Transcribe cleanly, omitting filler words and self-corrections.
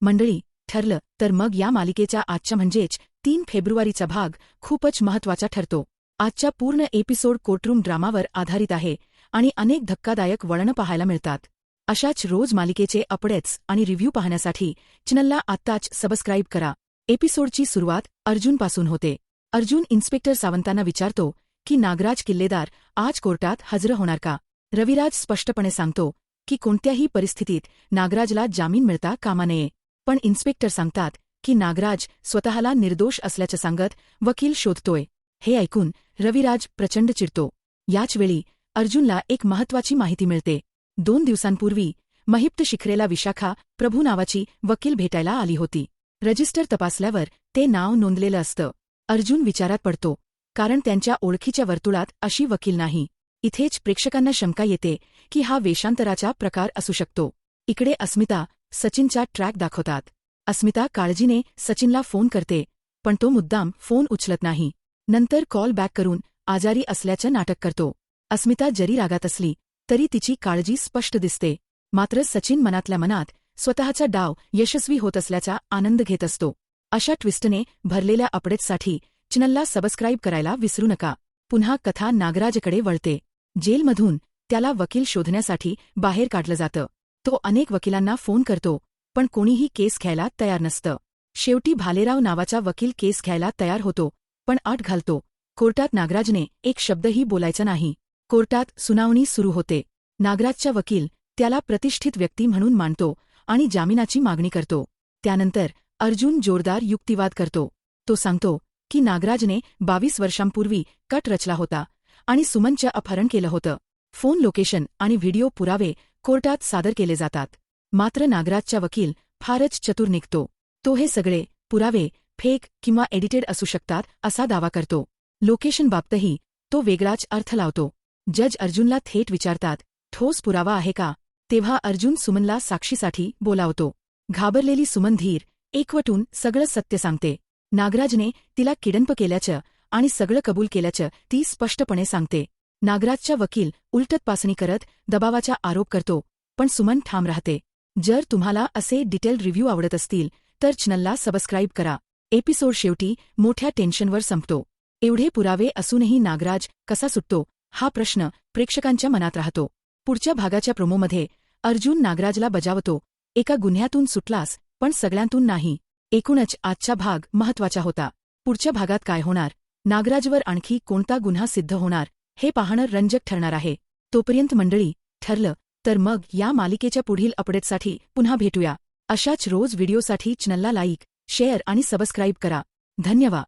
मंडळी, ठरलं तर मग या मालिकेच्या आजच्या म्हणजेच 3 फेब्रुवारीचा भाग खूपच महत्त्वाचा ठरतो. आजच्या पूर्ण एपिसोड कोर्टरूम ड्रामावर आधारित आहे आणि अनेक धक्कादायक वळणं पाहायला मिळतात. अशाच रोज मालिकेचे अपडेट्स आणि रिव्ह्यू पाहण्यासाठी चॅनलला आत्ताच सबस्क्राईब करा. एपिसोडची सुरुवात अर्जुनपासून होते. अर्जुन इन्स्पेक्टर सावंतांना विचारतो की नागराज किल्लेदार आज कोर्टात हजर होणार का. रविराज स्पष्टपणे सांगतो की कोणत्याही परिस्थितीत नागराजला जामीन मिळता कामा नये. पण इन्स्पेक्टर सांगतात की नागराज स्वतःला निर्दोष असल्याचं सांगत वकील शोधतोय. हे ऐकून रविराज प्रचंड चिडतो. याचवेळी अर्जुनला एक महत्त्वाची माहिती मिळते. 2 दिवसांपूर्वी महिप्त शिखरेला विशाखा प्रभू नावाची वकील भेटायला आली होती. रजिस्टर तपासल्यावर ते नाव नोंदलेलं असतं. अर्जुन विचारात पडतो, कारण त्यांच्या ओळखीच्या वर्तुळात अशी वकील नाही. इथेच प्रेक्षकांना शंका येते की हा वेषांतराचा प्रकार असू शकतो. इकडे अस्मिता सचिनचा ट्रॅक दाखवतात. अस्मिता काळजीने सचिनला फोन करते, पण तो मुद्दाम फोन उचलत नाही. नंतर कॉल बॅक करून आजारी असल्याचं नाटक करतो. अस्मिता जरी रागात असली तरी तिची काळजी स्पष्ट दिसते. मात्र सचिन मनातल्या मनात स्वतःचा डाव यशस्वी होत असल्याचा आनंद घेत असतो. अशा ट्विस्टने भरलेल्या अपडेट्ससाठी चॅनलला सबस्क्राईब करायला विसरू नका. पुन्हा कथा नागराजकडे वळते. जेलमधून त्याला वकील शोधण्यासाठी बाहेर काढलं जातं. तो अनेक वकिलांना फोन करतो, पण कोणीही केस घ्यायला तयार नसतं. शेवटी भालेराव नावाचा वकील केस घ्यायला तयार होतो, पण अट घालतो. कोर्टात नागराजने एक शब्दही बोलायचा नाही. कोर्टात सुनावणी सुरू होते. नागराजचा वकील त्याला प्रतिष्ठित व्यक्ती म्हणून मानतो आणि जामिनाची मागणी करतो. त्यानंतर अर्जुन जोरदार युक्तिवाद करतो. तो सांगतो की नागराजने 22 वर्षांपूर्वी कट रचला होता आणि सुमनचं अपहरण केलं होतं. फोन लोकेशन आणि व्हिडिओ पुरावे कोर्टात सादर केले जातात. मात्र नागराजचा वकील फारच चतुर निघतो. तो हे सगळे पुरावे फेक किंवा एडिटेड असू शकतात असा दावा करतो. लोकेशनबाबतही तो वेगळाच अर्थ लावतो. जज अर्जुनला थेट विचारतात, ठोस पुरावा आहे का? तेव्हा अर्जुन सुमनला साक्षीसाठी बोलावतो. घाबरलेली सुमन धीर एकवटून सगळं सत्य सांगते. नागराजने तिला किडनप केल्याचं आणि सगळं कबूल केल्याचं ती स्पष्टपणे सांगते. नागराजचा वकील उलटतपासणी करत दबावाचा आरोप करतो, पण सुमन ठाम राहते. जर तुम्हाला असे डिटेल्ड रिव्ह्यू आवडत असतील तर चॅनलला सबस्क्राईब करा. एपिसोड शेवटी मोठ्या टेन्शनवर संपतो. एवढे पुरावे असूनही नागराज कसा सुटतो हा प्रश्न प्रेक्षकांच्या मनात राहतो. पुढच्या भागाच्या प्रोमोमध्ये अर्जुन नागराजला बजावतो, एका गुन्ह्यातून सुटलास पण सगळ्यांतून नाही. एकूणच आजचा भाग महत्त्वाचा होता. पुढच्या भागात काय होणार, नागराजवर आणखी कोणता गुन्हा सिद्ध होणार हे पाहणं रंजक ठरणार आहे. तोपर्यंत मंडळी, ठरलं तर मग या मालिकेच्या पुढील अपडेटसाठी पुन्हा भेटूया. अशाच रोज व्हिडिओसाठी चॅनलला लाईक, शेअर आणि सबस्क्राईब करा. धन्यवाद.